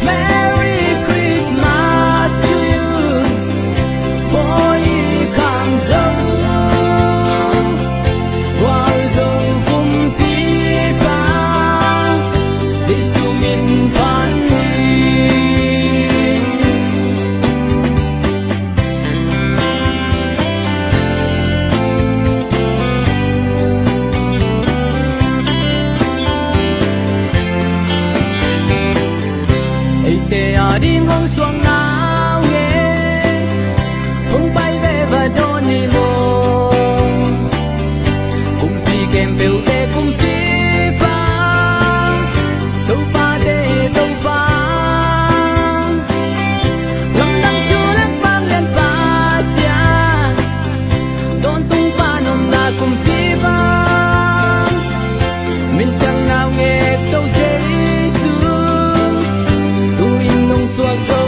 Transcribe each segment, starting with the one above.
Merry Christmas to you. Mỗi càng dấu qua dấu cùng phía vang Giêsu miền phán te a ding hong suang nao nghe hong bay về và đón đi mô cùng đi kèm bèo e cùng đi vang đâu pha để đâu vang lòng đắng chúa lắc vang lên pha xia đón tung pha nồng na cùng đi vang mình chẳng nào nghe câu Giêsu suốt dấu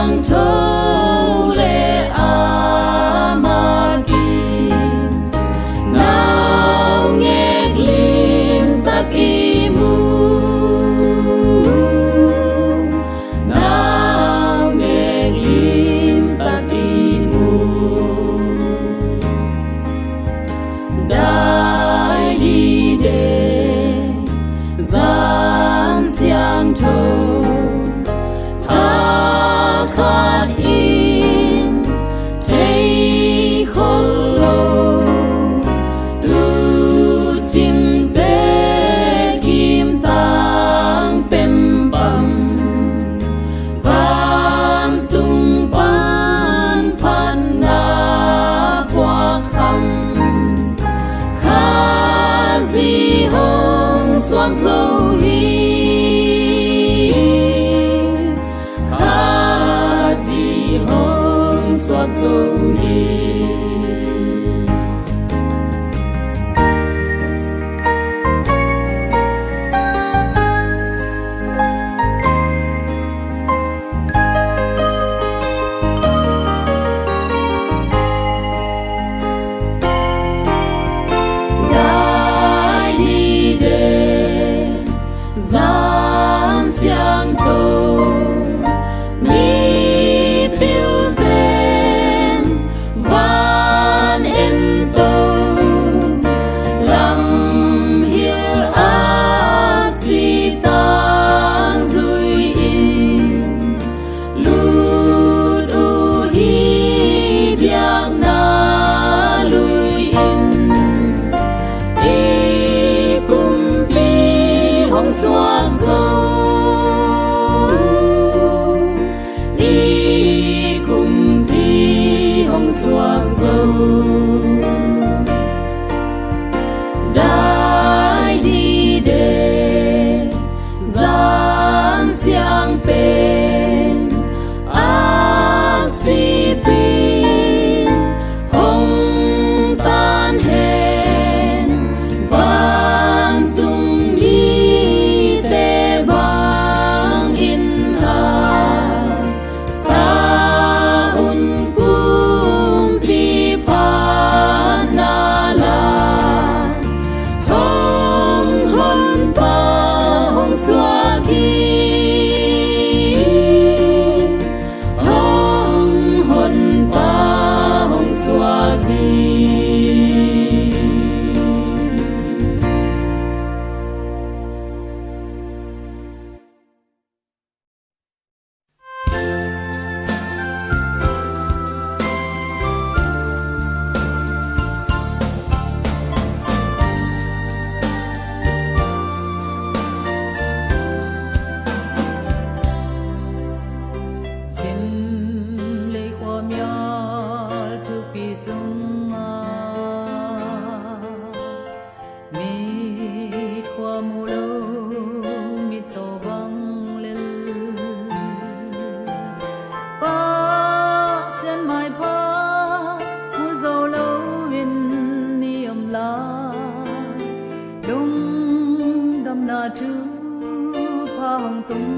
giang thâu lệ amagi nào nghe lim takimu nào nghe lim takimu đại đi đề giang xiang thâu tha khát in thấy khôn lồ tu chinh tế kim tang pem bam van tung pan pan na qua khăm kha di hong xoan dâu hi home swat so đại đi đề giang xiang thâu mi piu tên van en tô lam hill a si tang zui in lut u hi biak na lui in đi cùng pi hong xoan dâu đi cùng pi hong xoan dâu đại đi đề giang xiang pen ác si pin hong tan hèn van tung đi tê bang in a sa un kum pi pa na la hong hon pa hong xóa ki hong hon pa hong xóa ki xin lấy hoa miao thu pi sung mi hoa mu lo mi to bang lên pa sen mai pa mu zo lo win ni am la dum dam na thu pa hong tung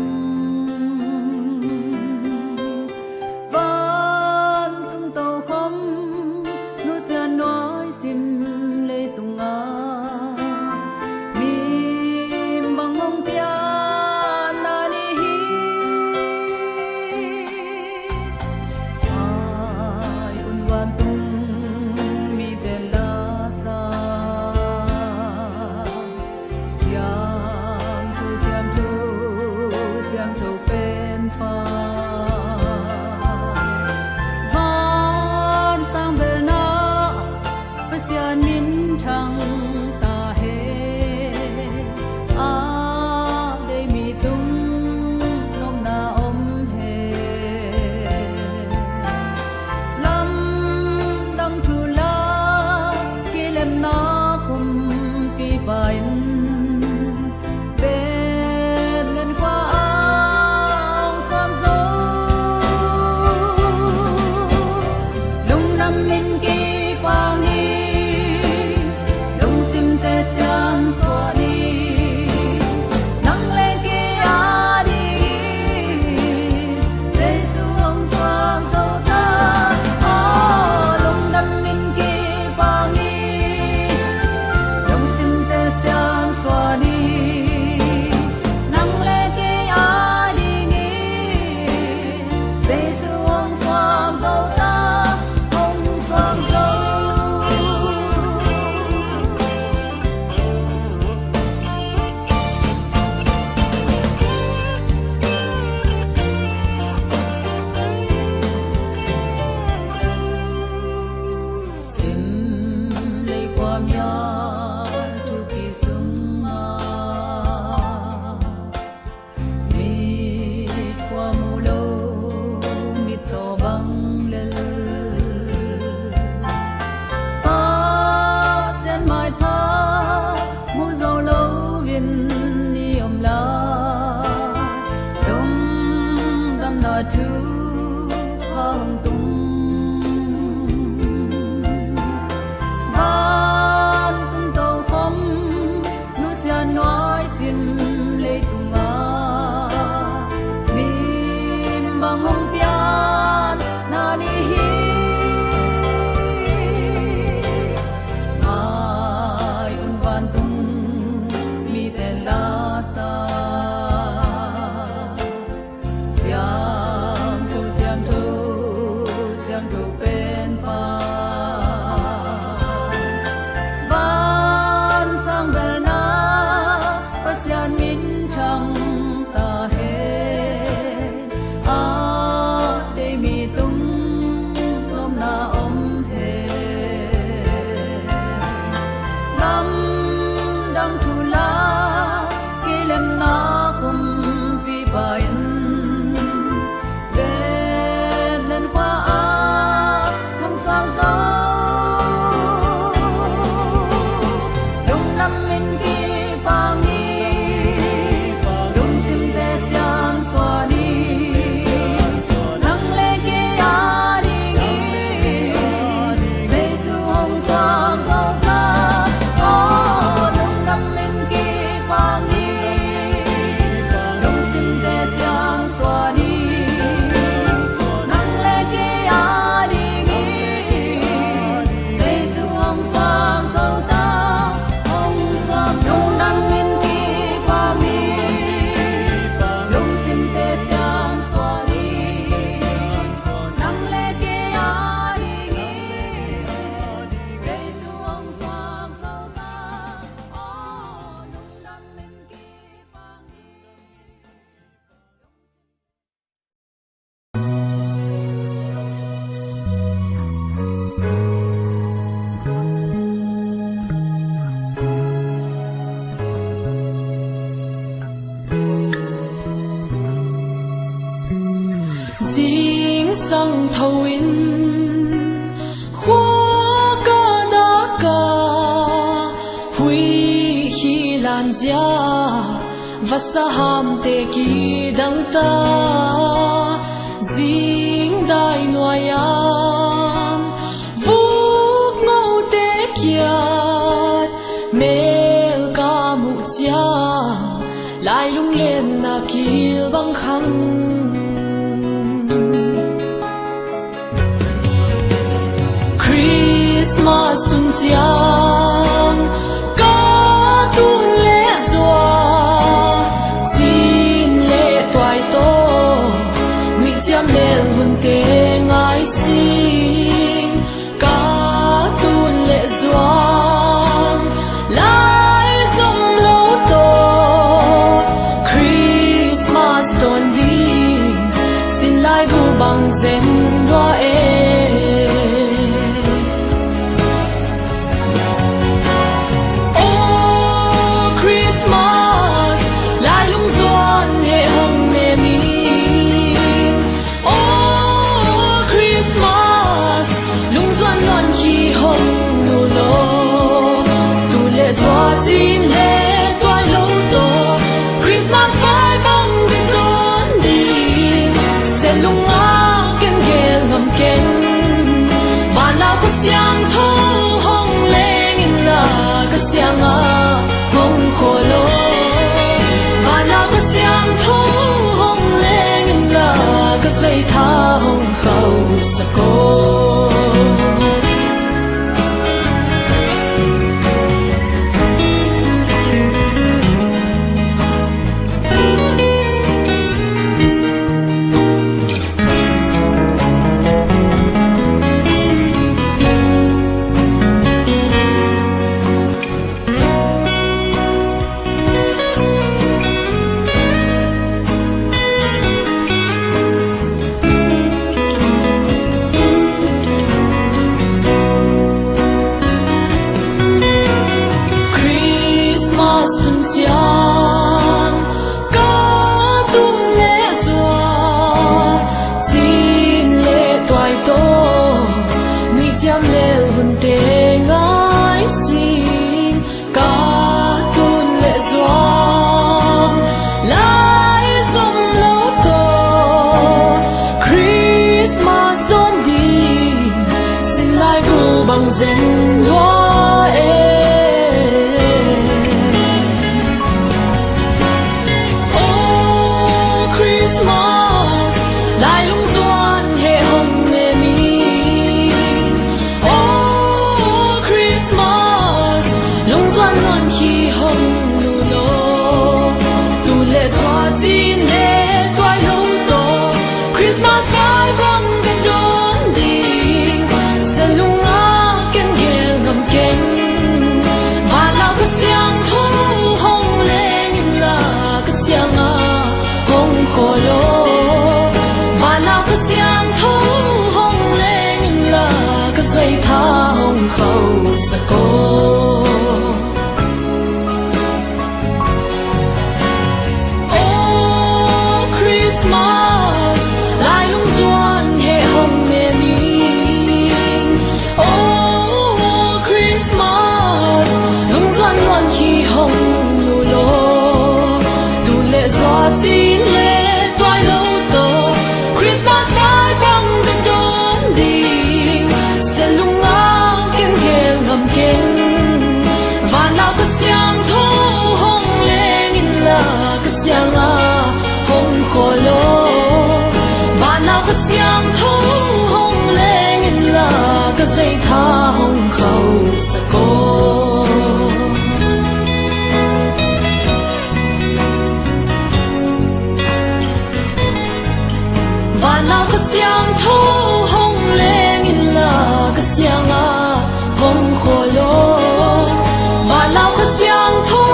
Giêsu hồng xoang dấu ta hồng xoang dấu. Sim lấyความยากทุกที่สูงมามีความมูโลมีตัวบังเลpa sen mai pa mu zo lo vin ni la dum dam na tu hang tung van tung tàu khom nu sia nói xin lấy tung a mim bang hong pian na ni hi ai un van tung mi te la sa siam tu pen pa van sang bel na pasian min chang ta he a de mi tung lom na om he nam dang tu la ke lem na kum pi bain ren len qua a không sang gió lung nam min ki pa ni lung sim te siang swa ni nang le ki a ri ni Giêsu hồng xoang dấu ta lung nam min ki pa ni lung sim te siang swa ni nang le ki a ri ni Giêsu hồng xoang dấu ta lung nam min ki pa ni lung sim te siang swa ni nang le ki a ri ni Giêsu hồng xoang dấu ta lung nam min ki pa ni. Dinh sang thâu in khoa ca đa ca huy hi lan gia và sa ham te ki dang ta dinh dai noyam vuk ngau te kiat mel ka mu cha lai lung lên na kil bang khang Christmas tung chiang ca tung lệ doa xin lệ toai to mi chiam lệ hun te ngai xin ca tung lệ doa lai dòng lâu to Christmas ton đi xin lai vu bằng zen loa e xin lệ toai lâu to Christmas vai băng din tôn đi sẽ lung á ken gel ngam ken ban lao có xiang thong hong lên in la có xiang á hong khô lô ban lao có xiang thong hong lên in la có dây tha hong khâu sa cô chăm lệ hồn tê ngái xin cả tuôn lệ doang lại dòng lâu to Christmas đón đi xin lại gu bằng dân loa oh Christmas lại lung doan hệ hồng nghe mi oh Christmas lung doan luôn khi hồng nụ lô tu lệ xóa chín lệ toai lâu to Christmas vai vang gần đón đi sân lung á kén ghé ngầm kén và nào cứ xiang thu hồng lên nhìn là cứ xiang à hồng khổ lô và nào cứ xiang thu hồng lên nhìn là cứ dây tha hồng khâu sa cô oh Christmas lại lung doan hệ hồng nghe mình oh Christmas lung doan loan khi hồng nụ lô tu lệ doa chín lệ toai lâu to Christmas vai vang gần đón đi sẽ lung á kén ghé ngầm kén và nào cứ xiang thu hồng lên nhìn là cứ xiang à hồng khổ lô và nào cứ xiang thu hồng lên nhìn là cứ dây tha hồng khâu sa cô và nào cứ xiang thu hồng lên nhìn là cứ xiang à hồng khổ lô và nào cứ xiang thu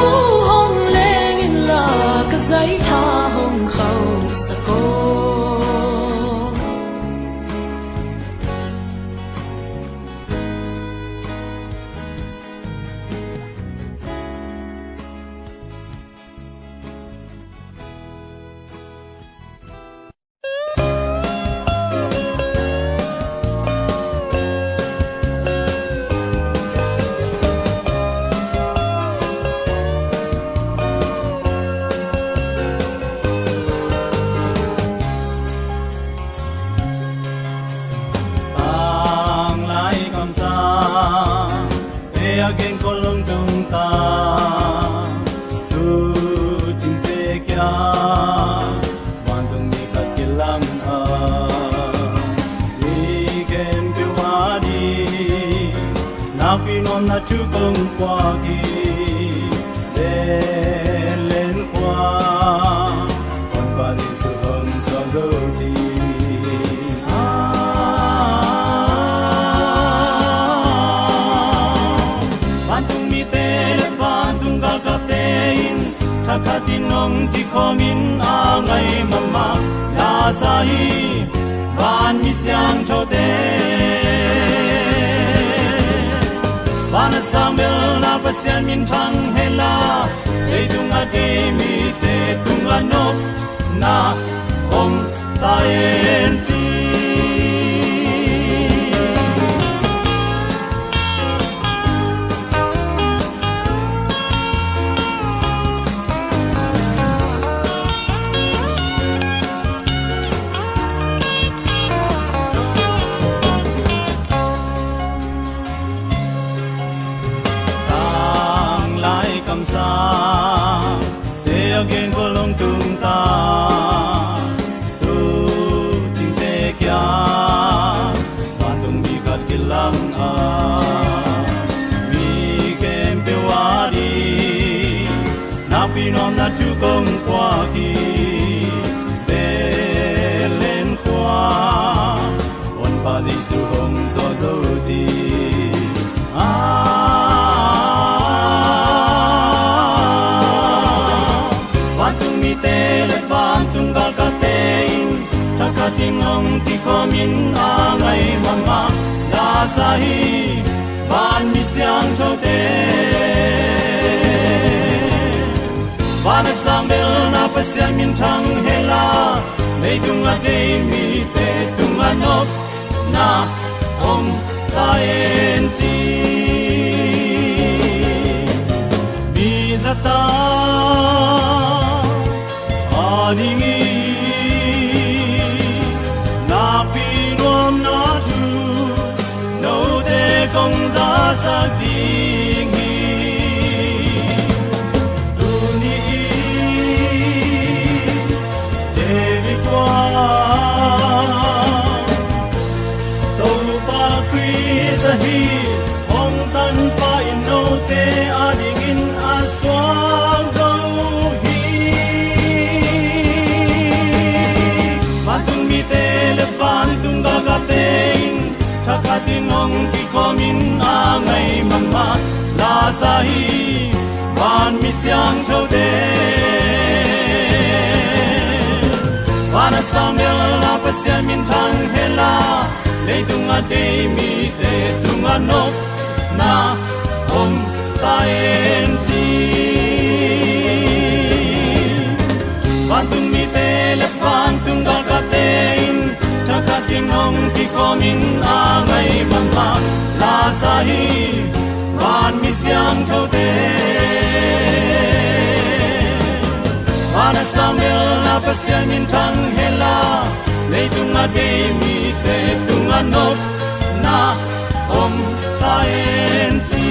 hồng lên nhìn là cứ dây tha hồng khâu sa cô tang lai kam sa e again kolong tung ta tu chim te kya wan tung ni kat kilang a we can be wadi na pi non na tu kong kwa ki len kwa on ba di su hong so zo ji Thakatin nong ti khomin a ngai mama la sahi van mi siang cho te van sambel na pasian min thang hela ei tunga te mi te tunga no na om ta en ti kam sa te again kolong tung ta tu ching te kya wan tung mi kat kilang a mi kem pe wadi na pi non na tu kong kwa ki te len kwa on pa di su hong so zo ji Thakatinong ti khomin a ngai mama la sahi van mi siang cho te van sambel na pasian min thang hela nei tunga te mi te tunga no na om ta en chi bi za ta alingi na pi rom na tu no de kong za sa ding tu ni de qua hi hong tan pa in no te ading in aswang zo hi patung mi te le pan tung ga ga te in thakatin ong ki komin a ngai mama la sa hi pan mi siang tho de wana samel la pasya min thang hela le tunga de mi te tunga no na om ta en ti pantung mi te le pantung ga ka te in chaka ting ong ki komin a ngai mama la sa hi van mi siang tho de wana samel la pasya min thang hela le tunga de mi te tunga no na om ta en ti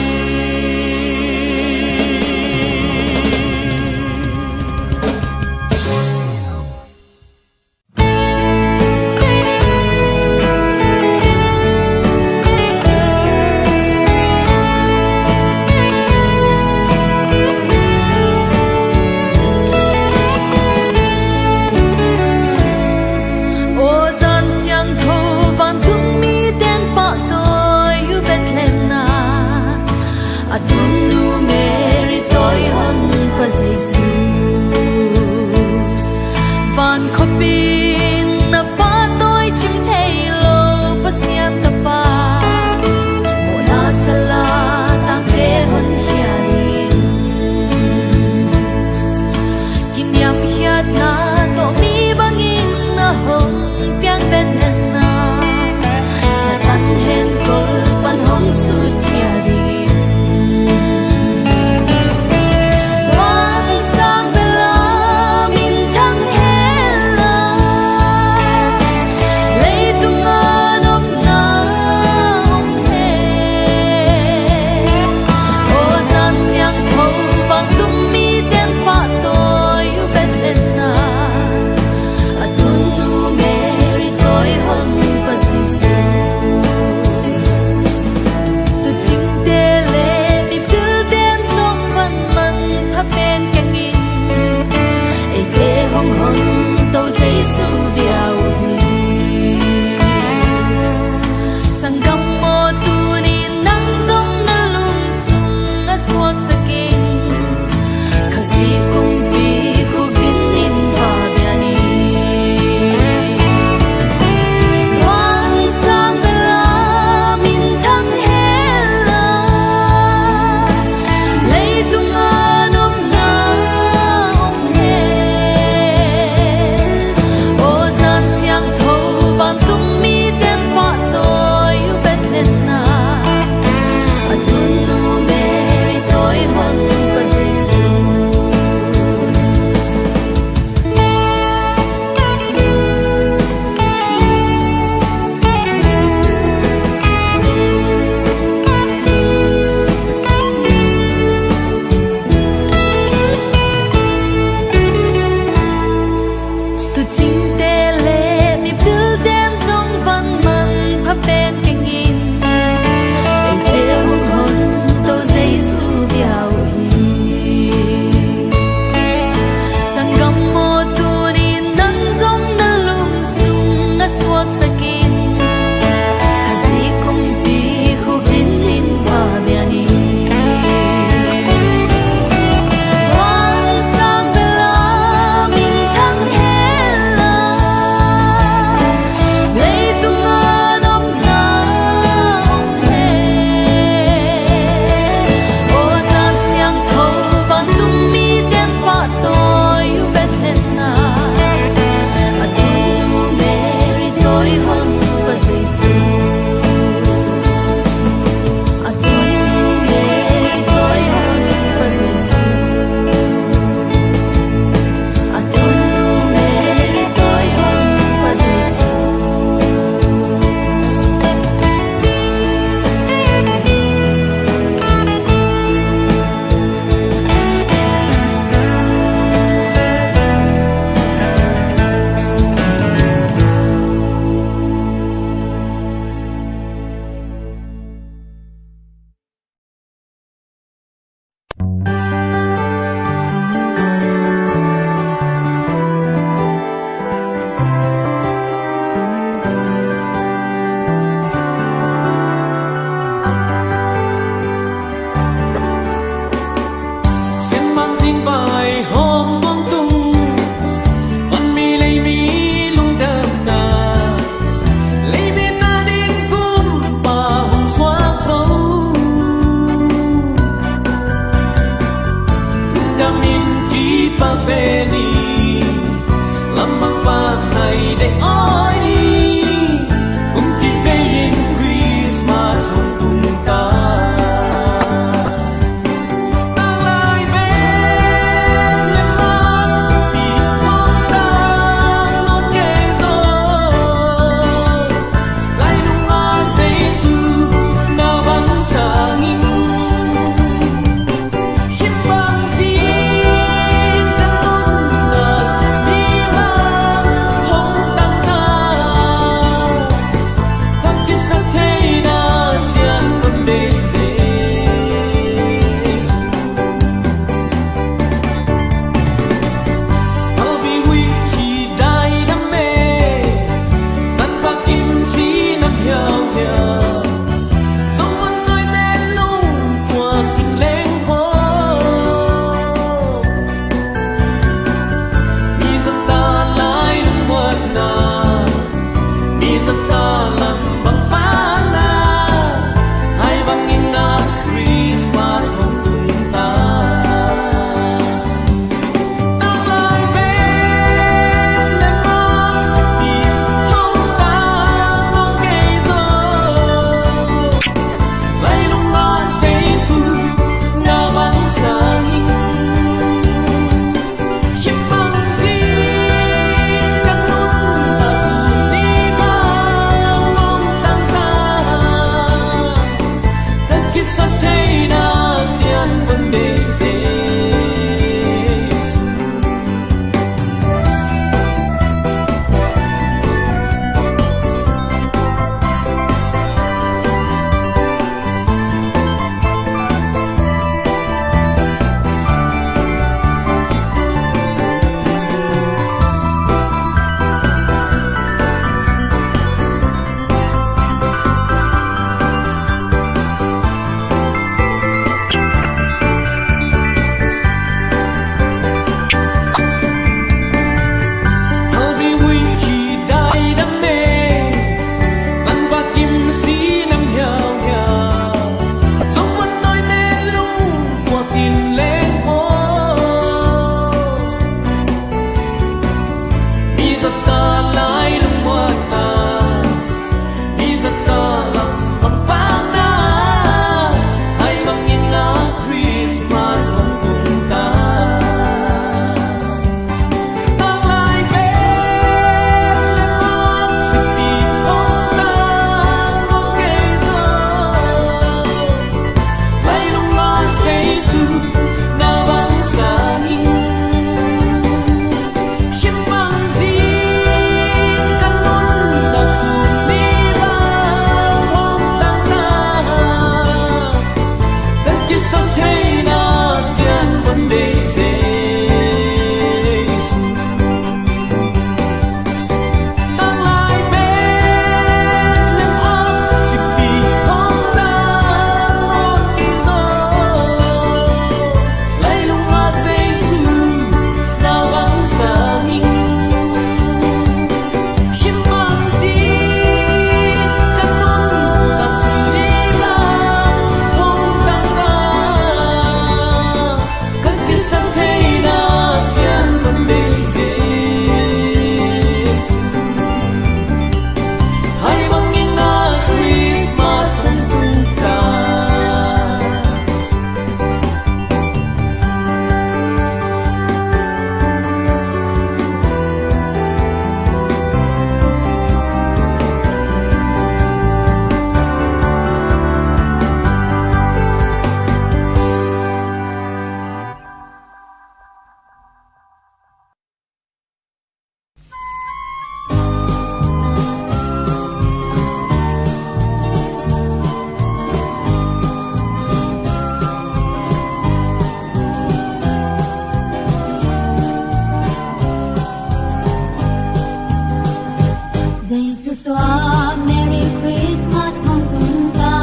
Giêsu xóa Merry Christmas mong cùng ta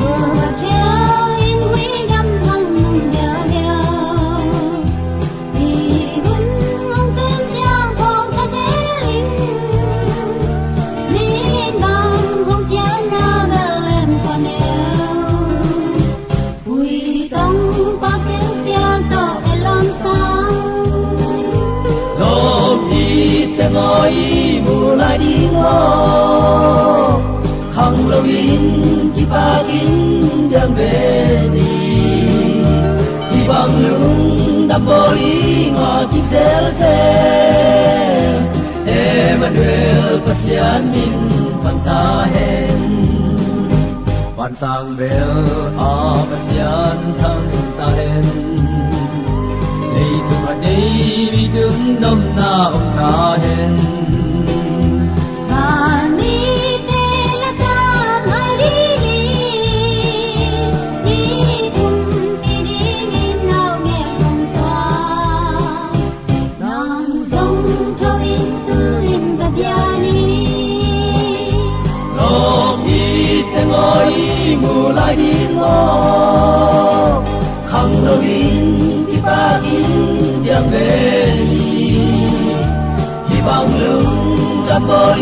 vừa treo in quý đâm hằng mừng đeo đeo vì vun ông tên giang phong ta dễ linh min bằng hồng thiên na Bethlehem con yêu vui tông ba tiếng tiếng to elon sang lốp đi tên ngồi mù lại đi ngó khăng lâu in chỉ ba kín đang về đi đi bằng lưng đâm bồi ngõ chiếc xe Emmanuel pasian min pantahen pantang bel a pasian thang tahen đây tu mà đây vì tướng đông na ông ta hen ngồi mù lại đi ngó khăng lâu in khi ba kín đem về đi khi bằng lưng đâm bồi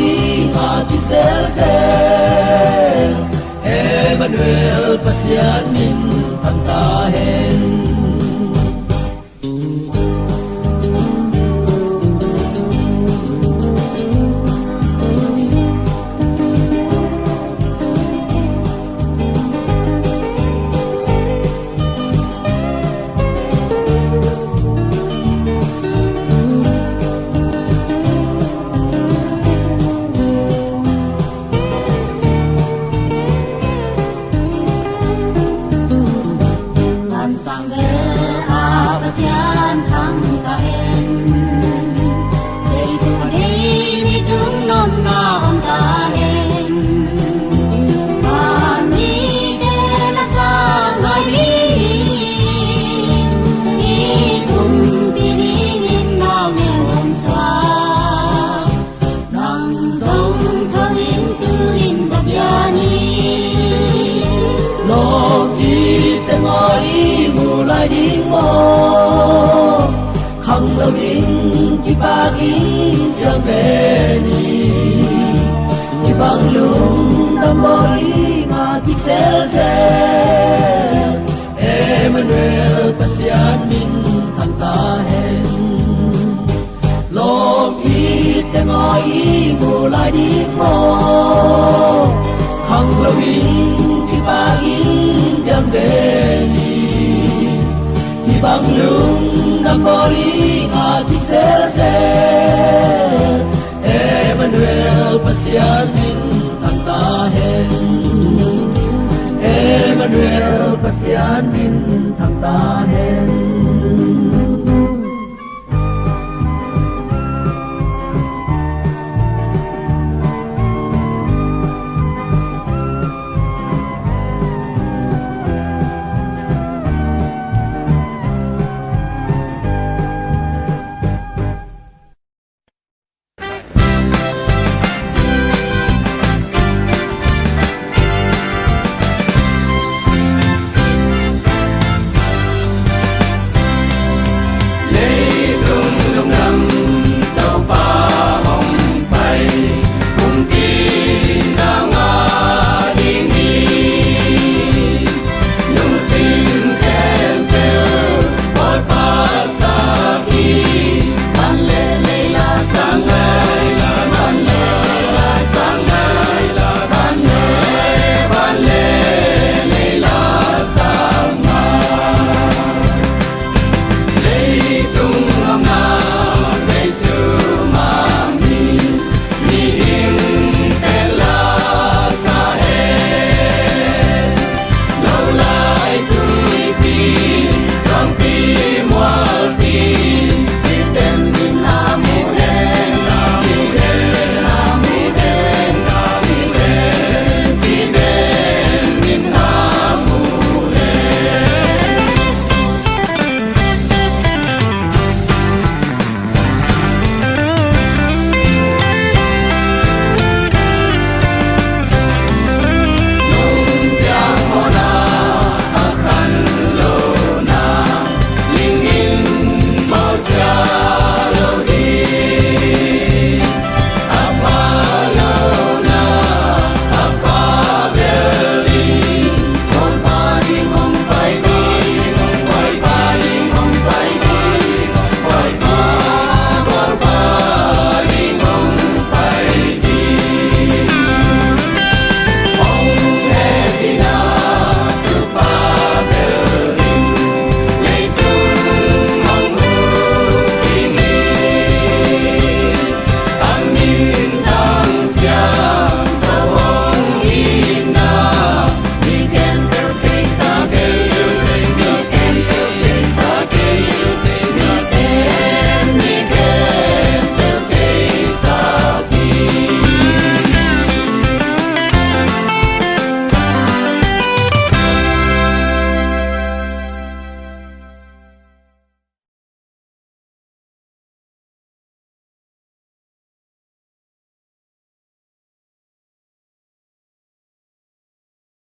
ngã chiếc xe Emmanuel pasian min thằng ta hen đi ngó khăng lâu in khi ba kín trở về đi khi bằng lưng đâm bồi mà chiếc xe Emmanuel pasian min thằng ta hen lo khi tem ai ngủ lại đi ngó khăng lâu in khi ba kín trở về đi bằng lưng đâm bồi ngã chiếc xe Emmanuel pasian min thằng ta hen Emmanuel pasian min thằng ta hen